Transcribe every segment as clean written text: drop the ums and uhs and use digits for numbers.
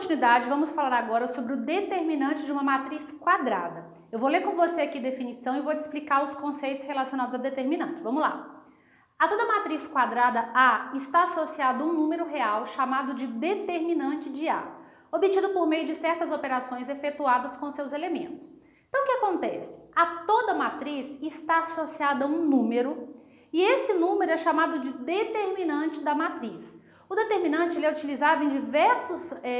continuidade, vamos falar agora sobre o determinante de uma matriz quadrada. Eu vou ler com você aqui a definição e vou te explicar os conceitos relacionados a determinante. Vamos lá. A toda matriz quadrada A está associado um número real chamado de determinante de A, obtido por meio de certas operações efetuadas com seus elementos. Então, o que acontece? A toda matriz está associada a um número e esse número é chamado de determinante da matriz. O determinante ele é utilizado em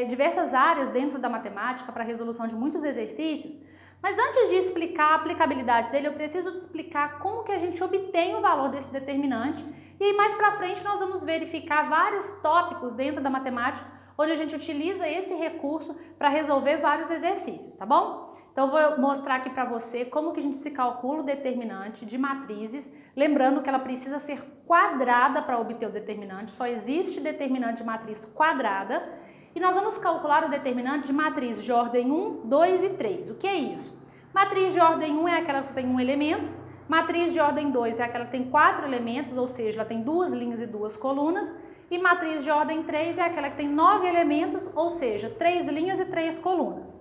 diversas áreas dentro da matemática para a resolução de muitos exercícios, mas antes de explicar a aplicabilidade dele, eu preciso te explicar como que a gente obtém o valor desse determinante e aí mais para frente nós vamos verificar vários tópicos dentro da matemática onde a gente utiliza esse recurso para resolver vários exercícios, tá bom? Então eu vou mostrar aqui para você como que a gente se calcula o determinante de matrizes, lembrando que ela precisa ser quadrada para obter o determinante, só existe determinante de matriz quadrada. E nós vamos calcular o determinante de matriz de ordem 1, 2 e 3. O que é isso? Matriz de ordem 1 é aquela que tem um elemento, matriz de ordem 2 é aquela que tem 4 elementos, ou seja, ela tem 2 linhas e 2 colunas, e matriz de ordem 3 é aquela que tem 9 elementos, ou seja, 3 linhas e 3 colunas.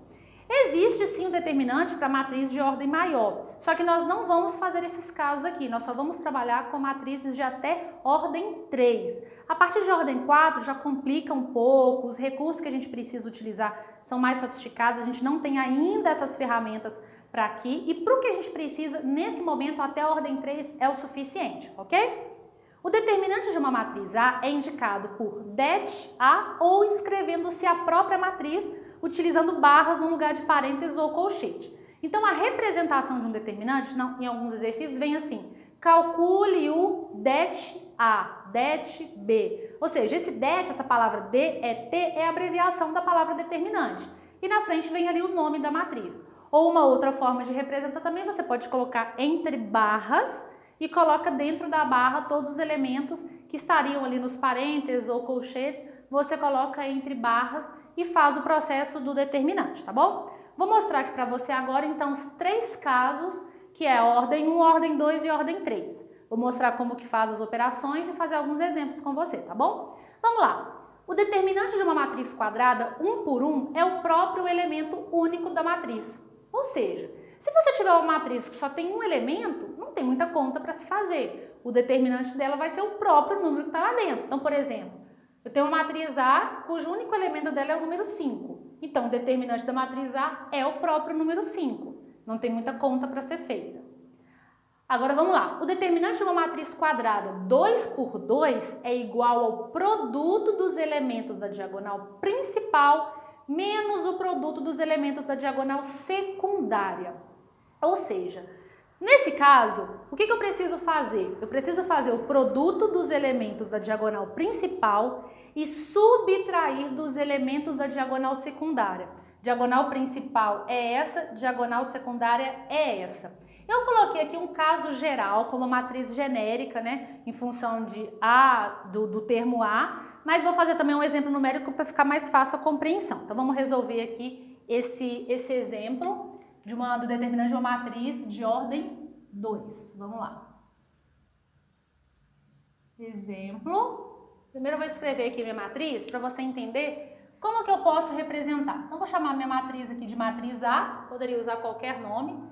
Existe sim um determinante para matriz de ordem maior, só que nós não vamos fazer esses casos aqui, nós só vamos trabalhar com matrizes de até ordem 3. A partir de ordem 4 já complica um pouco, os recursos que a gente precisa utilizar são mais sofisticados, a gente não tem ainda essas ferramentas para aqui e para o que a gente precisa nesse momento até a ordem 3 é o suficiente, ok? O determinante de uma matriz A é indicado por det A ou escrevendo-se a própria matriz utilizando barras no lugar de parênteses ou colchete. Então a representação de um determinante em alguns exercícios vem assim: calcule o det A, det B. Ou seja, esse det, essa palavra DET, é a abreviação da palavra determinante. E na frente vem ali o nome da matriz. Ou uma outra forma de representar também, você pode colocar entre barras e coloca dentro da barra todos os elementos que estariam ali nos parênteses ou colchetes, você coloca entre barras e faz o processo do determinante, tá bom? Vou mostrar aqui para você agora, então, os 3 casos, que é a ordem 1, ordem 2 e ordem 3. Vou mostrar como que faz as operações e fazer alguns exemplos com você, tá bom? Vamos lá. O determinante de uma matriz quadrada, 1 por 1, é o próprio elemento único da matriz. Ou seja, se você tiver uma matriz que só tem um elemento, não tem muita conta para se fazer. O determinante dela vai ser o próprio número que está lá dentro. Então, por exemplo, eu tenho uma matriz A, cujo único elemento dela é o número 5. Então, o determinante da matriz A é o próprio número 5. Não tem muita conta para ser feita. Agora, vamos lá. O determinante de uma matriz quadrada 2 por 2 é igual ao produto dos elementos da diagonal principal menos o produto dos elementos da diagonal secundária. Ou seja, nesse caso, o que eu preciso fazer? Eu preciso fazer o produto dos elementos da diagonal principal e subtrair dos elementos da diagonal secundária. Diagonal principal é essa, diagonal secundária é essa. Eu coloquei aqui um caso geral, como uma matriz genérica, né, em função de A, do termo A, mas vou fazer também um exemplo numérico para ficar mais fácil a compreensão. Então vamos resolver aqui esse exemplo do determinante de uma matriz de ordem 2. Vamos lá. Exemplo. Primeiro eu vou escrever aqui minha matriz para você entender como que eu posso representar. Então vou chamar minha matriz aqui de matriz A, poderia usar qualquer nome.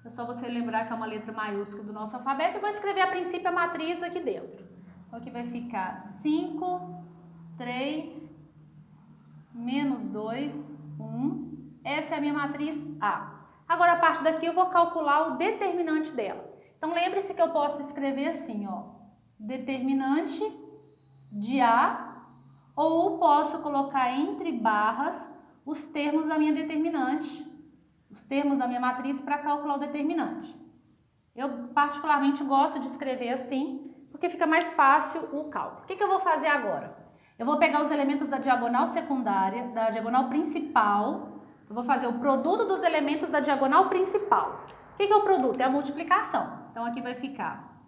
É só você lembrar que é uma letra maiúscula do nosso alfabeto e vou escrever a princípio a matriz aqui dentro. Então aqui vai ficar 5, 3, menos 2, 1. Essa é a minha matriz A. Agora a partir daqui eu vou calcular o determinante dela. Então lembre-se que eu posso escrever assim, ó, determinante de A, ou posso colocar entre barras os termos da minha determinante, os termos da minha matriz para calcular o determinante. Eu particularmente gosto de escrever assim, porque fica mais fácil o cálculo. O que eu vou fazer agora? Eu vou pegar os elementos da diagonal secundária, da diagonal principal, eu vou fazer o produto dos elementos da diagonal principal. O que é o produto? É a multiplicação. Então aqui vai ficar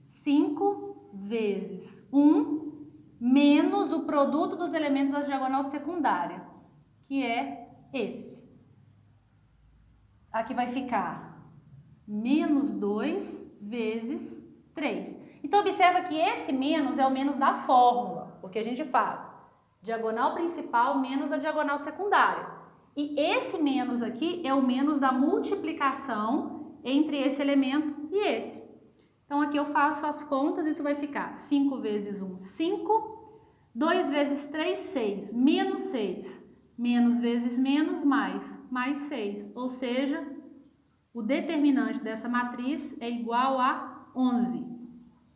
5 vezes 1 menos o produto dos elementos da diagonal secundária, que é esse. Aqui vai ficar menos 2 vezes 3. Então, observa que esse menos é o menos da fórmula, porque a gente faz diagonal principal menos a diagonal secundária. E esse menos aqui é o menos da multiplicação entre esse elemento e esse. Então, aqui eu faço as contas, isso vai ficar 5 vezes 1, 5, 2 vezes 3, 6, menos 6, menos vezes menos, mais 6. Ou seja, o determinante dessa matriz é igual a 11.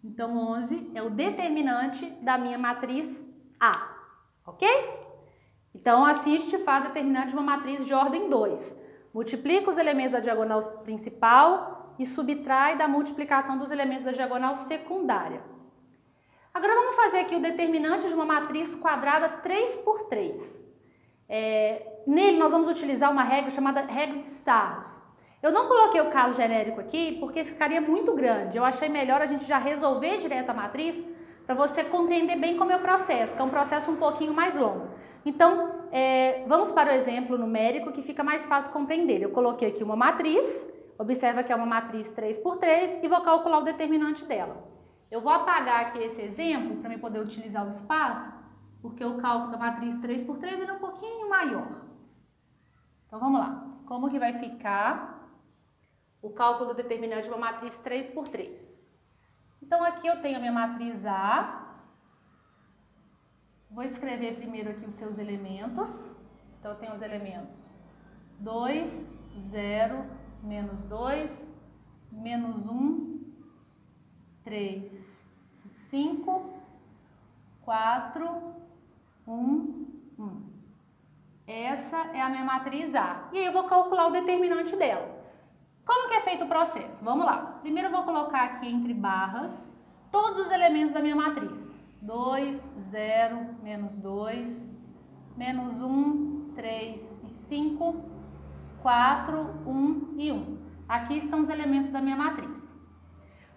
Então, 11 é o determinante da minha matriz A, ok? Então, assim a gente faz determinante de uma matriz de ordem 2. Multiplica os elementos da diagonal principal e subtrai da multiplicação dos elementos da diagonal secundária. Agora, vamos fazer aqui o determinante de uma matriz quadrada 3 por 3. Nele, nós vamos utilizar uma regra chamada regra de Sarros. Eu não coloquei o caso genérico aqui porque ficaria muito grande. Eu achei melhor a gente já resolver direto a matriz para você compreender bem como é o processo, que é um processo um pouquinho mais longo. Então, vamos para o exemplo numérico que fica mais fácil compreender. Eu coloquei aqui uma matriz, observa que é uma matriz 3 por 3 e vou calcular o determinante dela. Eu vou apagar aqui esse exemplo para eu poder utilizar o espaço, porque o cálculo da matriz 3 por 3 é um pouquinho maior. Então, vamos lá. Como que vai ficar o cálculo do determinante de uma matriz 3 por 3? Então, aqui eu tenho a minha matriz A. Vou escrever primeiro aqui os seus elementos. Então, eu tenho os elementos 2, 0, menos 2, menos 1, 3, 5, 4, 1, 1. Essa é a minha matriz A. E aí eu vou calcular o determinante dela. Como que é feito o processo? Vamos lá. Primeiro eu vou colocar aqui entre barras todos os elementos da minha matriz. 2, 0, menos 2, menos 1, 3 e 5, 4, 1 e 1. Aqui estão os elementos da minha matriz.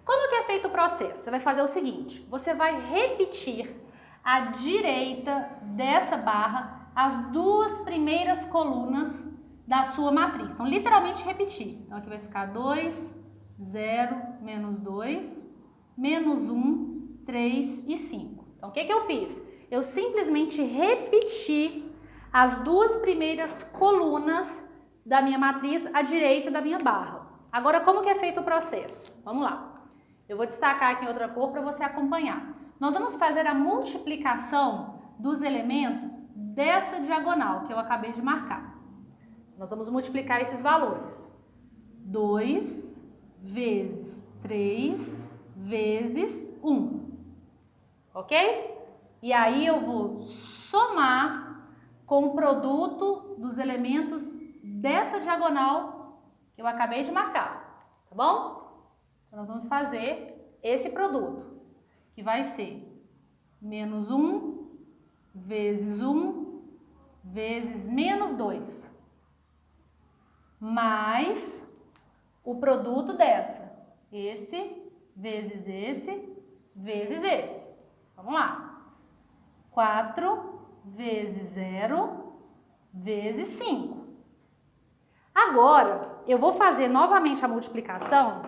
Como que é feito o processo? Você vai fazer o seguinte, você vai repetir à direita dessa barra as duas primeiras colunas da sua matriz. Então, literalmente repetir. Então, aqui vai ficar 2, 0, menos 2, menos 1, 3 e 5. Então, o que eu fiz? Eu simplesmente repeti as duas primeiras colunas da minha matriz à direita da minha barra. Agora, como que é feito o processo? Vamos lá. Eu vou destacar aqui em outra cor para você acompanhar. Nós vamos fazer a multiplicação dos elementos dessa diagonal que eu acabei de marcar. Nós vamos multiplicar esses valores. 2 vezes 3 vezes 1. Ok? E aí eu vou somar com o produto dos elementos dessa diagonal que eu acabei de marcar. Tá bom? Então, nós vamos fazer esse produto, que vai ser menos 1 vezes 1 vezes menos 2, mais o produto dessa, esse vezes esse vezes esse. Vamos lá. 4 vezes 0 vezes 5. Agora, eu vou fazer novamente a multiplicação,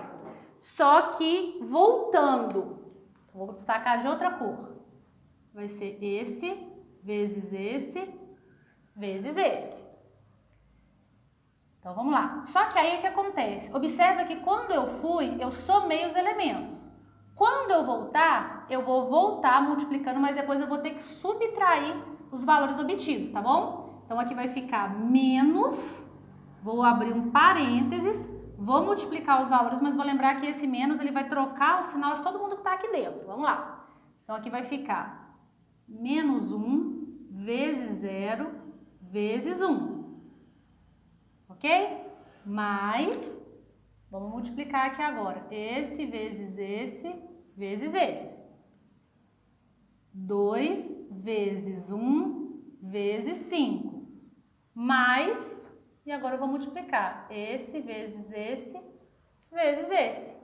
só que voltando. Vou destacar de outra cor. Vai ser esse vezes esse vezes esse. Então, vamos lá. Só que aí o que acontece? Observa que quando eu fui, eu somei os elementos. Quando eu voltar, eu vou voltar multiplicando, mas depois eu vou ter que subtrair os valores obtidos, tá bom? Então, aqui vai ficar menos, vou abrir um parênteses, vou multiplicar os valores, mas vou lembrar que esse menos ele vai trocar o sinal de todo mundo que está aqui dentro. Vamos lá. Então, aqui vai ficar menos 1 vezes 0 vezes 1. Ok? Mais, vamos multiplicar aqui agora, esse vezes esse vezes esse. 2 vezes 1 vezes 5. Mais, e agora eu vou multiplicar esse vezes esse vezes esse.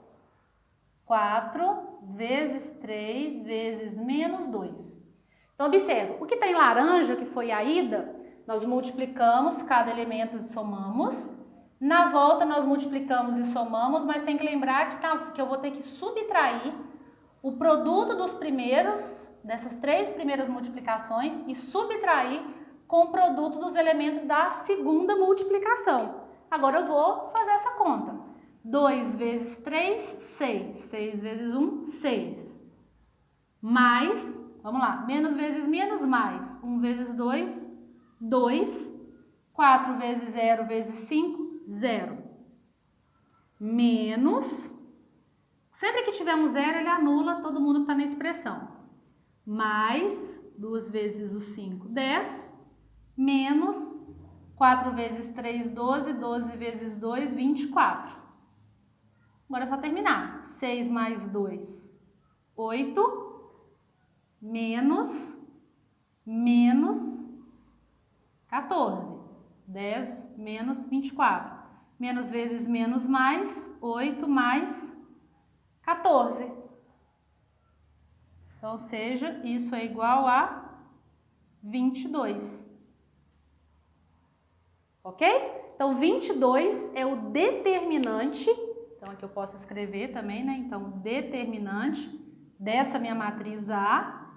4 vezes 3 vezes menos 2. Então, observa, o que está em laranja, que foi a ida, nós multiplicamos cada elemento e somamos. Na volta, nós multiplicamos e somamos, mas tem que lembrar que eu vou ter que subtrair o produto dos primeiros dessas 3 primeiras multiplicações e subtrair com o produto dos elementos da segunda multiplicação. Agora eu vou fazer essa conta. 2 vezes 3, 6. 6 vezes 1, 6. Mais, vamos lá, menos vezes menos, mais. 1 vezes 2, 2. 4 vezes 0 vezes 5, 0. Menos, sempre que tiver um 0, ele anula todo mundo que está na expressão. Mais 2 vezes o 5, 10. Menos 4 vezes 3, 12. 12 vezes 2, 24. Agora é só terminar. 6 mais 2, 8. Menos 14. 10 menos 24. Menos vezes menos mais, 8 mais 14. Então, ou seja, isso é igual a 22. Ok? Então, 22 é o determinante. Então, aqui eu posso escrever também, né? Então, determinante dessa minha matriz A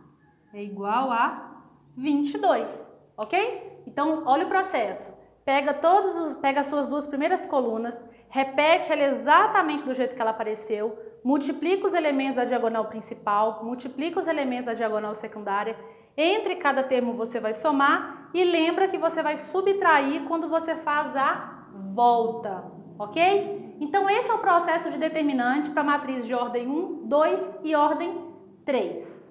é igual a 22. Ok? Então, olha o processo. Pega as suas 2 primeiras colunas, repete ela exatamente do jeito que ela apareceu, multiplica os elementos da diagonal principal, multiplica os elementos da diagonal secundária, entre cada termo você vai somar e lembra que você vai subtrair quando você faz a volta, ok? Então, esse é o processo de determinante para a matriz de ordem 1, 2 e ordem 3.